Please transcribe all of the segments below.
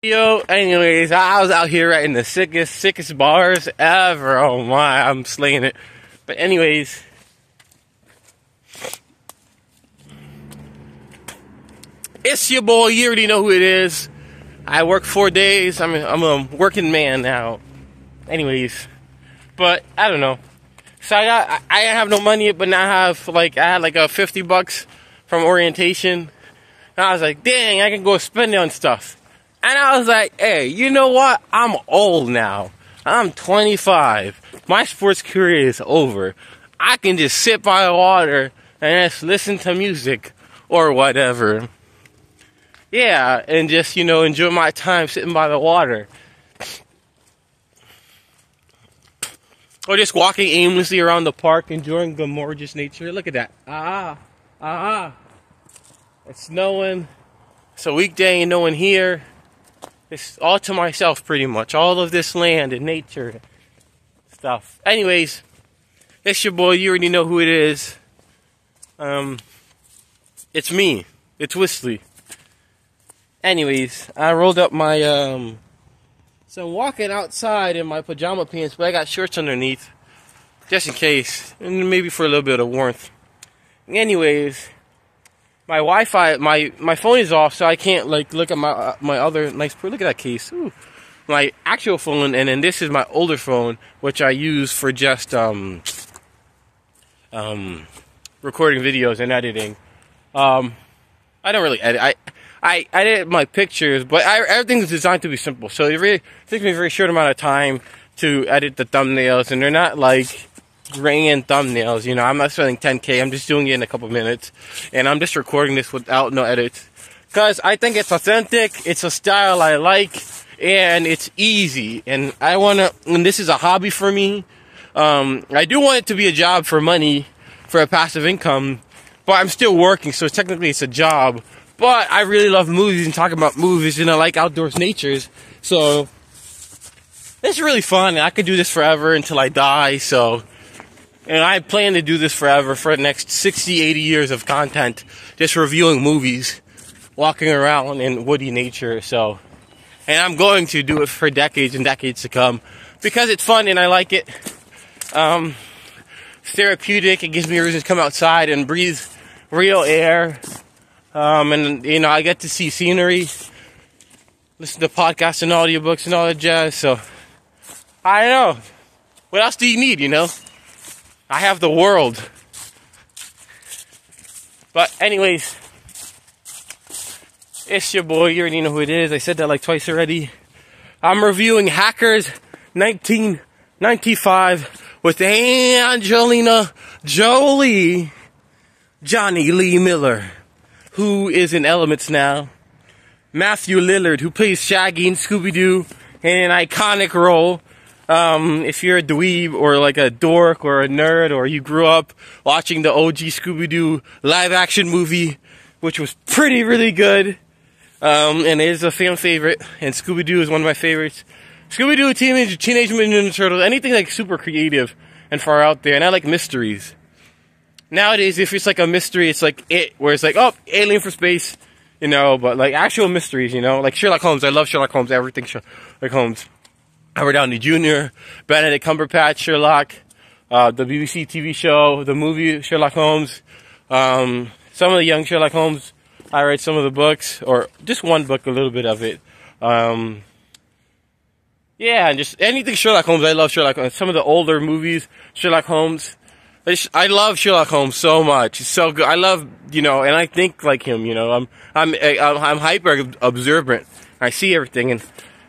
Yo, anyways, I was out here writing the sickest bars ever. Oh my, I'm slaying it. But anyways, it's your boy. You already know who it is. I work 4 days. I'm a working man now. Anyways, but I don't know. So I have no money, but now I had like a $50 from orientation. And I was like, dang, I can go spend it on stuff. And I was like, hey, you know what? I'm old now. I'm 25. My sports career is over. I can just sit by the water and just listen to music or whatever. Yeah, and just, enjoy my time sitting by the water. Or just walking aimlessly around the park, enjoying the gorgeous nature. Look at that. It's snowing. It's a weekday and no one here. It's all to myself, pretty much. All of this land and nature stuff. Anyways, it's your boy. You already know who it is. It's me. It's Whistly. Anyways, I rolled up my, so I'm walking outside in my pajama pants, but I got shorts underneath, just in case, and maybe for a little bit of warmth. Anyways, my Wi-Fi, my phone is off, so I can't look at my other nice. Look at that case. Ooh. My actual phone, and then this is my older phone, which I use for just recording videos and editing. I don't really edit. I edit my pictures, but everything's designed to be simple. So it really takes me a very short amount of time to edit the thumbnails, and they're not like grand thumbnails. I'm not spending 10K. I'm just doing it in a couple minutes, and I'm just recording this without no edits because I think it's authentic. It's a style I like, and it's easy. And and this is a hobby for me. I do want it to be a job for money, for a passive income, but I'm still working, so technically it's a job. But I really love movies and talking about movies, and I like outdoors natures. So it's really fun, and I could do this forever until I die. And I plan to do this forever for the next 60, 80 years of content, just reviewing movies, walking around in woody nature. And I'm going to do it for decades and decades to come because it's fun and I like it. It's therapeutic. It gives me a reason to come outside and breathe real air. And I get to see scenery, listen to podcasts and audiobooks and all that jazz. So I don't know. What else do you need, I have the world. But anyways, it's your boy. You already know who it is. I said that like twice already. I'm reviewing Hackers 1995 with Angelina Jolie, Johnny Lee Miller, who is in Elements now, Matthew Lillard, who plays Shaggy in Scooby-Doo in an iconic role. If you're a dweeb or like a dork or a nerd, or you grew up watching the OG Scooby-Doo live-action movie, which was really good, and it is a fan favorite, and Scooby-Doo is one of my favorites. Scooby-Doo, Teenage Mutant Ninja Turtles, anything like super creative and far out there, and I like mysteries. Nowadays, if it's like a mystery, it's like It, where it's like, oh, alien from space, but like actual mysteries, like Sherlock Holmes. I love Sherlock Holmes, everything Sherlock Holmes. Robert Downey Jr., Benedict Cumberbatch, Sherlock, the BBC TV show, the movie Sherlock Holmes, some of the young Sherlock Holmes. I read some of the books, or just one book, a little bit of it. Yeah, and just anything Sherlock Holmes. I love Sherlock Holmes. Some of the older movies, Sherlock Holmes. I love Sherlock Holmes so much. It's so good. I love, and I think like him. I'm hyper observant. I see everything,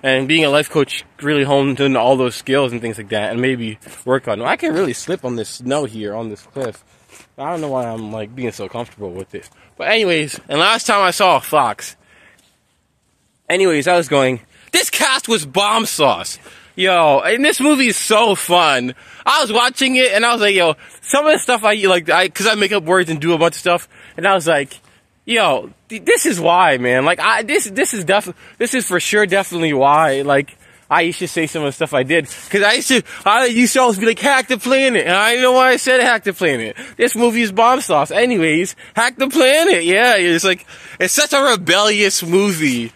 and being a life coach really honed in all those skills and things like that, and maybe work on them. I can really slip on this snow here on this cliff. I don't know why I'm like being so comfortable with it. But anyways, and last time I saw a fox. Anyways, I was going, this cast was bomb sauce. Yo, and this movie is so fun. I was watching it and I was like, yo, some of the stuff cause I make up words and do a bunch of stuff, and I was like, yo, this is why, man. Like, this is for sure definitely why, like, I used to say some of the stuff I did. Cause I used to always be like, Hack the Planet. And I didn't know why I said Hack the Planet. This movie is bomb sauce. Anyways, Hack the Planet. Yeah, it's such a rebellious movie.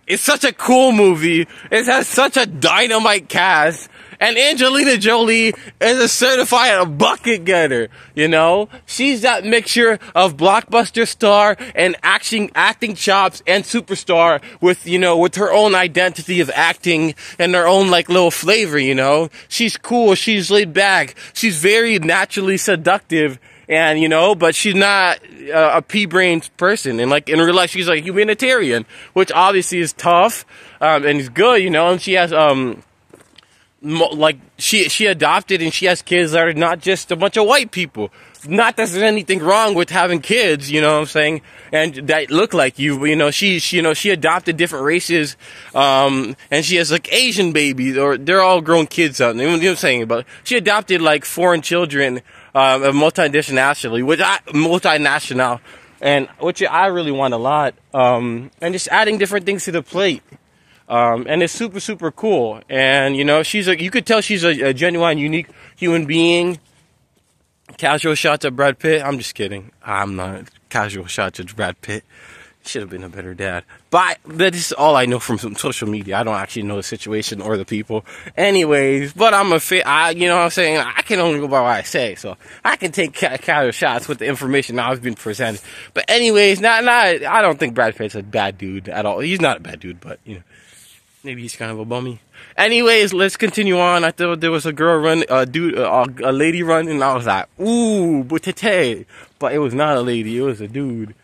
It's such a cool movie. It has such a dynamite cast. And Angelina Jolie is a certified bucket getter, you know? She's that mixture of blockbuster star and acting chops and superstar with, you know, with her own identity of acting and her own, like, little flavor, you know? She's cool, she's laid back, she's very naturally seductive, and, you know, but she's not a pea-brained person. And, like, in real life, she's, like, humanitarian, which obviously is tough, and is good, you know? And she has, like, she adopted and she has kids that are not just a bunch of white people. Not that there's anything wrong with having kids, you know what I'm saying, and that look like you, but, you know, she adopted different races, and she has, like, Asian babies, or they're all grown kids out, you know what I'm saying, but she adopted, like, foreign children, multinational, and which I really want a lot, and just adding different things to the plate. And it's super, super cool. And, you know, you could tell she's a genuine, unique human being. Casual shots at Brad Pitt. I'm just kidding. I'm not. Casual shots at Brad Pitt. Should have been a better dad. But that is all I know from social media. I don't actually know the situation or the people. Anyways, but I'm you know what I'm saying? I can only go by what I say. So I can take casual shots with the information I've been presented. But anyways, I don't think Brad Pitt's a bad dude at all. He's not a bad dude, but, you know. Maybe he's kind of a bummy. Anyways, let's continue on. I thought there was a girl run, a lady run, and I was like, ooh, butete. But it was not a lady, it was a dude.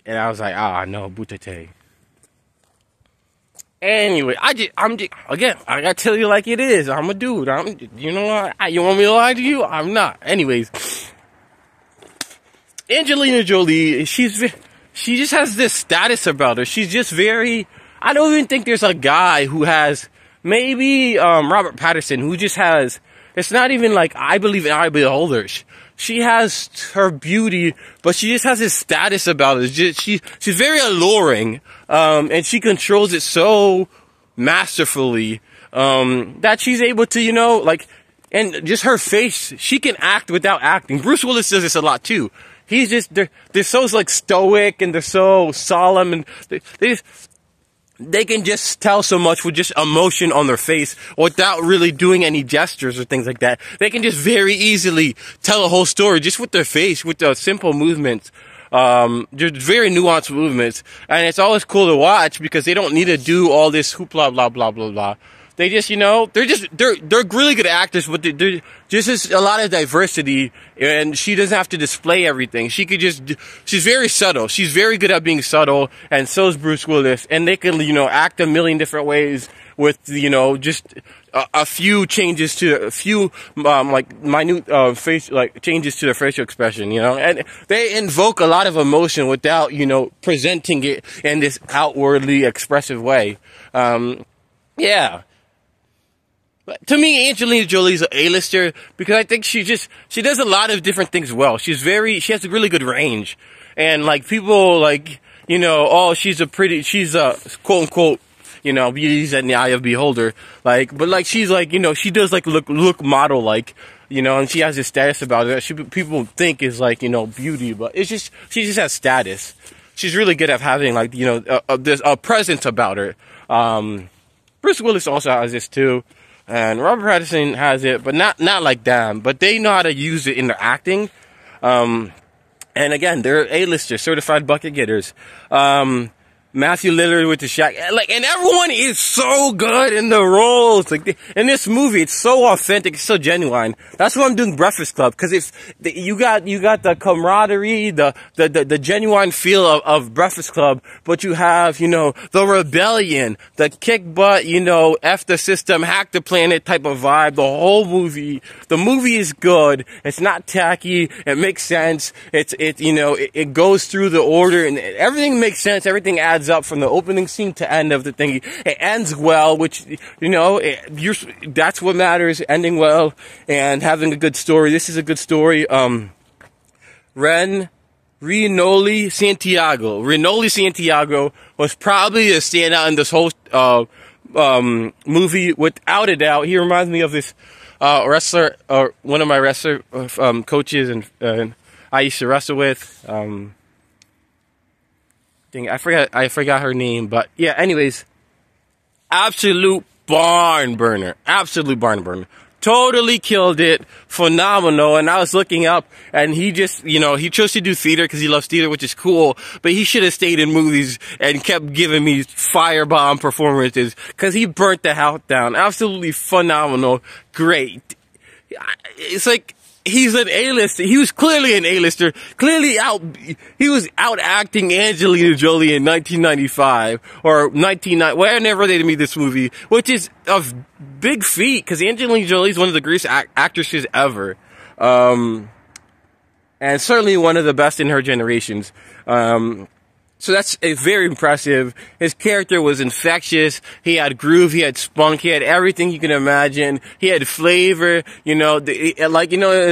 And I was like, no, butete. Anyway, again, I gotta tell you like it is. I'm a dude. You know what? You want me to lie to you? I'm not. Anyways, Angelina Jolie, she just has this status about her. She's just very... I don't even think there's a guy who has, maybe Robert Pattinson, who just has, it's not even like I believe in I beholder. She has her beauty, but she just has this status about her. She's very alluring, and she controls it so masterfully, that she's able to, you know, like, and just her face, she can act without acting. Bruce Willis does this a lot too. He's just, they're so, like, stoic, and they're so solemn, and they can just tell so much with just emotion on their face without really doing any gestures or things like that. They can just very easily tell a whole story just with their face, with the simple movements. Just very nuanced movements. And it's always cool to watch because they don't need to do all this hoopla, blah, blah, blah, blah. They just, you know, they're really good actors, but they're just a lot of diversity, and she doesn't have to display everything. She's very subtle. She's very good at being subtle, and so is Bruce Willis, and they can, you know, act a million different ways with, you know, just a few changes to, like, minute, face, like, changes to their facial expression, you know, and they invoke a lot of emotion without, you know, presenting it in this outwardly expressive way. Yeah. To me, Angelina Jolie's an A-lister because I think she does a lot of different things well. She has a really good range. And, like, people, like, you know, she's a quote unquote, you know, beauty's in the eye of beholder. Like, but, like, she's, like, you know, she does, like, look model, like, you know, and she has this status about her that people think is, like, you know, beauty, but she just has status. She's really good at having, like, you know, there's a presence about her. Bruce Willis also has this too. And Robert Pattinson has it, but not like them. But they know how to use it in their acting. And again, they're A-listers, certified bucket getters. Matthew Lillard with the Shaq, like, and everyone is so good in the roles. Like, in this movie, it's so authentic, it's so genuine. That's why I'm doing Breakfast Club, because you got the camaraderie, the genuine feel of Breakfast Club, but you have, you know, the rebellion, the kick butt, you know, F the system, hack the planet type of vibe. The whole movie, the movie is good. It's not tacky. It makes sense. You know, it goes through the order, and everything makes sense. Everything adds up from the opening scene to end of the thing. It ends well, which, you know, that's what matters, ending well and having a good story. This is a good story. Renoli Santiago was probably a standout in this whole movie, without a doubt. He reminds me of this wrestler, or one of my wrestler coaches, and I used to wrestle with. Dang, I forgot her name, but yeah. Anyways, absolute barn burner. Absolute barn burner. Totally killed it. Phenomenal. And I was looking up, and he just, he chose to do theater because he loves theater, which is cool. But he should have stayed in movies and kept giving me firebomb performances because he burnt the house down. Absolutely phenomenal. Great. It's like, he's an A-lister. He was clearly an A-lister. He was out acting Angelina Jolie in 1995 or 1990, whenever they made this movie, which is a big feat because Angelina Jolie is one of the greatest actresses ever. And certainly one of the best in her generations. So that's very impressive. His character was infectious. He had groove. He had spunk. He had everything you can imagine. He had flavor. It's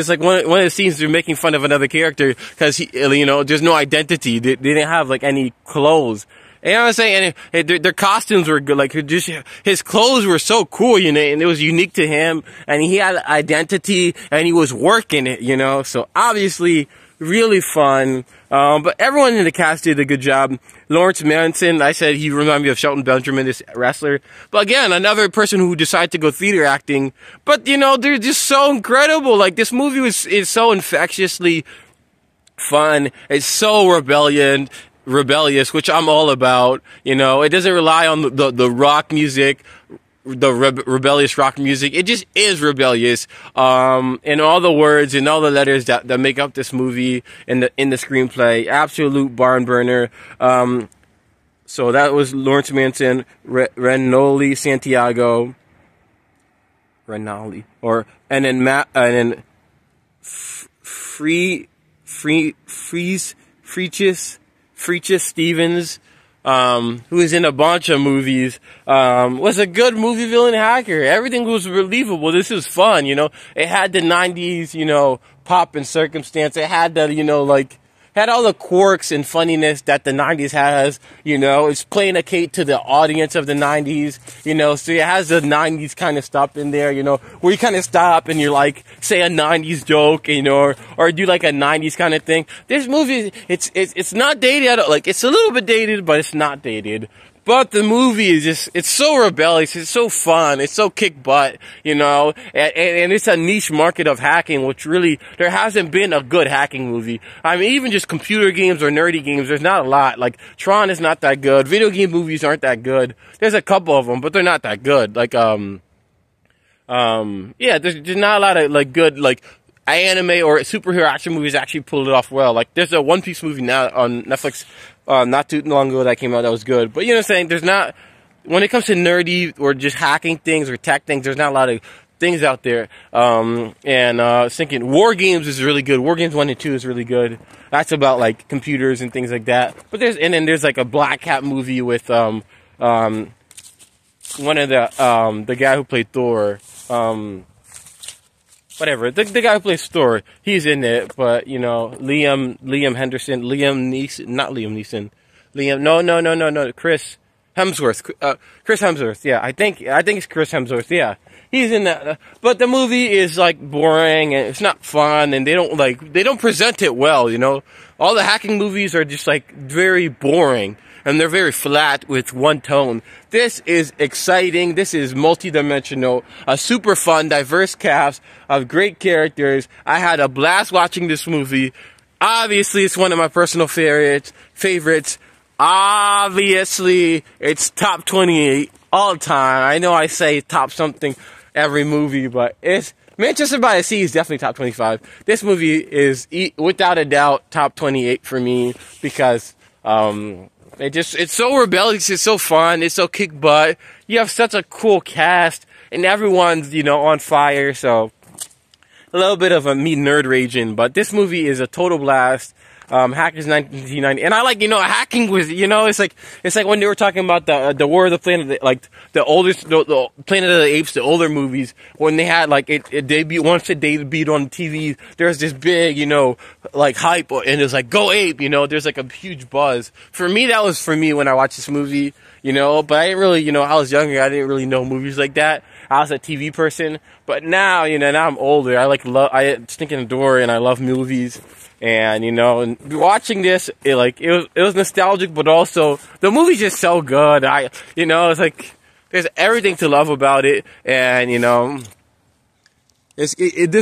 like one of the scenes they're making fun of another character because there's no identity. They didn't have like any clothes. You know what I'm saying? And their costumes were good. Like his clothes were so cool, and it was unique to him. And he had identity, and he was working it, So obviously, really fun. But everyone in the cast did a good job. Lawrence Manson, I said he reminded me of Shelton Benjamin, this wrestler. But again, another person who decided to go theater acting. But, they're just so incredible. Like, this movie is so infectiously fun. It's so rebellious, which I'm all about. It doesn't rely on the rock music, the rebellious rock music. It just is rebellious. In all the words and all the letters that make up this movie in the screenplay. Absolute barn burner. So that was Lawrence Manson, Renoli Santiago, and then Freaches Stevens, who is in a bunch of movies, was a good movie villain hacker. Everything was believable. This was fun, It had the 90s, pop and circumstance. It had the, had all the quirks and funniness that the 90s has, It's playing a cape to the audience of the 90s, So it has the 90s kind of stuff in there, where you kind of stop and you're like, say a 90s joke, or do like a 90s kind of thing. This movie, it's not dated. It's a little bit dated, but it's not dated. But the movie is it's so rebellious, it's so fun, it's so kick butt, and it's a niche market of hacking, which really, there hasn't been a good hacking movie. I mean, even just computer games or nerdy games, there's not a lot. Like, Tron is not that good. Video game movies aren't that good. There's a couple of them, but they're not that good. Like, there's not a lot of, good, anime or superhero action movies actually pulled it off well. Like, there's a One Piece movie now on Netflix, not too long ago that came out that was good. But you know what I'm saying? There's not, when it comes to nerdy or just hacking things or tech things, there's not a lot of things out there. I was thinking War Games is really good. War Games 1 and 2 is really good. That's about computers and things like that. But then there's a Black Hat movie with, one of the guy who played Thor, whatever, the guy who plays Thor, he's in it, but, Liam Henderson, Chris Hemsworth, yeah, I think it's Chris Hemsworth, yeah, he's in that, but the movie is, boring, and it's not fun, and they don't present it well, all the hacking movies are just, very boring, and they're very flat with one tone. This is exciting. This is multi-dimensional. A super fun, diverse cast of great characters. I had a blast watching this movie. Obviously, it's one of my personal favorites. Obviously, it's top 28 all time. I know I say top something every movie, but it's Manchester by the Sea is definitely top 25. This movie is, without a doubt, top 28 for me because, it's so rebellious, it's so fun, it's so kick butt. You have such a cool cast, and everyone's, on fire, so a little bit of a me nerd raging, but this movie is a total blast. Hackers 1990, and I hacking was, it's like when they were talking about the War of the Planet, the Planet of the Apes, the older movies, when they had it debuted, once it debuted on TV, there's this big, hype, and it's go ape, there's a huge buzz. For me, that was when I watched this movie, but I didn't really, I was younger, I didn't really know movies like that. I was a TV person, but now, now I'm older, I stink in the door, and I love movies. And you know, and watching this, it was nostalgic, but also the movie's just so good. It's like there's everything to love about it, and you know, there's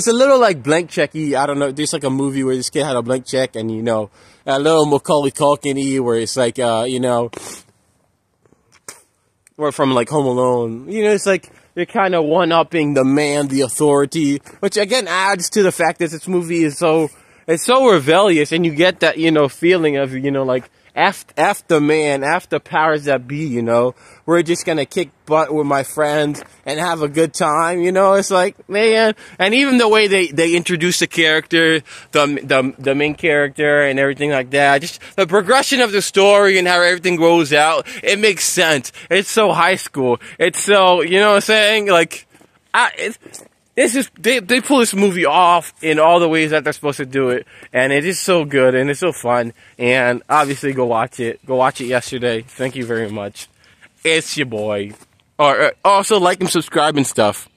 a little like blank checky. I don't know. There's like a movie where this kid had a blank check, and you know, a little Macaulay Culkin-y, where it's like you know, or from like Home Alone. You know, it's like they're kind of one-upping the man, the authority, which again adds to the fact that this movie is so rebellious, and you get that, you know, feeling of, you know, like after man, after powers that be, you know, we're just gonna kick butt with my friends and have a good time, you know. It's like, man, and even the way they introduce the character, the main character and everything like that, just the progression of the story and how everything rolls out, it makes sense. It's so high school. It's so, you know what I'm saying? Like, they pull this movie off in all the ways that they're supposed to do it, and it is so good and it's so fun. And obviously, go watch it. Go watch it yesterday. Thank you very much. It's your boy. Or also like and subscribe and stuff.